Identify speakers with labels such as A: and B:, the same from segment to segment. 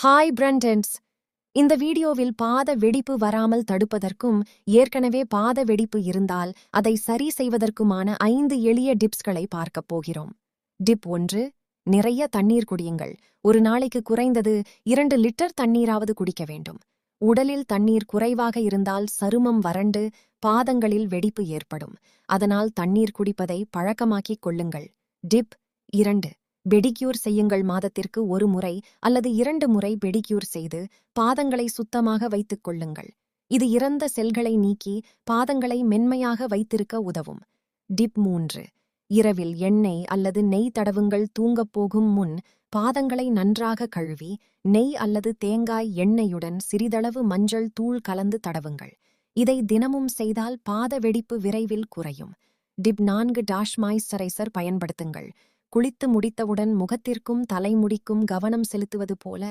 A: Hi பிரண்டன்ஸ். இந்த வீடியோவில் பாத வெடிப்பு வராமல் தடுப்பதற்கும் ஏற்கனவே பாத வெடிப்பு இருந்தால் அதை சரி செய்வதற்குமான 5 எளிய டிப்ஸ்களை பார்க்கப் போகிறோம். டிப் 1. நிறைய தண்ணீர் குடியுங்கள். ஒரு நாளைக்கு குறைந்தது 2 லிட்டர் தண்ணீராவது குடிக்க வேண்டும். உடலில் தண்ணீர் குறைவாக இருந்தால் சருமம் வறண்டு பாதங்களில் வெடிப்பு ஏற்படும். அதனால் தண்ணீர் குடிப்பதை பழக்கமாக்கிக் கொள்ளுங்கள். டிப் 2. பெடிக்யூர் செய்யுங்கள். மாதத்திற்கு 1 முறை அல்லது 2 முறை பெடிக்யூர் செய்து பாதங்களை சுத்தமாக வைத்துக் கொள்ளுங்கள். இது இறந்த செல்களை நீக்கி பாதங்களை மென்மையாக வைத்திருக்க உதவும். டிப் 3. இரவில் எண்ணெய் அல்லது நெய் தடவுங்கள். தூங்கப் போகும் முன் பாதங்களை நன்றாக கழுவி நெய் அல்லது தேங்காய் எண்ணெயுடன் சிறிதளவு மஞ்சள் தூள் கலந்து தடவுங்கள். இதை தினமும் செய்தால் பாத வெடிப்பு விரைவில் குறையும். டிப் 4. மாய்ஸ்சரைசர் பயன்படுத்துங்கள். குளித்து முடித்தவுடன் முகத்திற்கும் தலைமுடிக்கும் கவனம் செலுத்துவது போல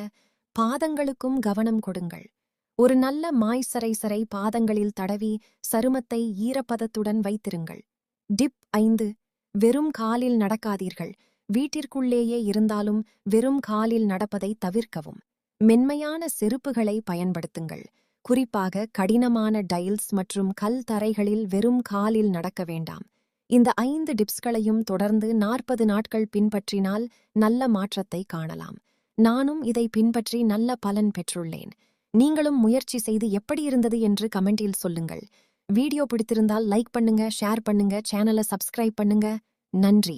A: பாதங்களுக்கும் கவனம் கொடுங்கள். ஒரு நல்ல மாய்ஸ்சரைசரை பாதங்களில் தடவி சருமத்தை ஈரப்பதத்துடன் வைத்திருங்கள். டிப் 5. வெறும் காலில் நடக்காதீர்கள். வீட்டிற்குள்ளேயே இருந்தாலும் வெறும் காலில் நடப்பதை தவிர்க்கவும். மென்மையான செருப்புகளை பயன்படுத்துங்கள். குறிப்பாக கடினமான டைல்ஸ் மற்றும் கல் தரைகளில் வெறும் காலில் நடக்க வேண்டாம். இந்த 5 டிப்ஸ்களையும் தொடர்ந்து 40 நாட்கள் பின்பற்றினால் நல்ல மாற்றத்தை காணலாம். நானும் இதை பின்பற்றி நல்ல பலன் பெற்றுள்ளேன். நீங்களும் முயற்சி செய்து எப்படி இருந்தது என்று கமெண்டில் சொல்லுங்கள். வீடியோ பிடித்திருந்தால் லைக் பண்ணுங்க, ஷேர் பண்ணுங்க, சேனலை சப்ஸ்கிரைப் பண்ணுங்க. நன்றி.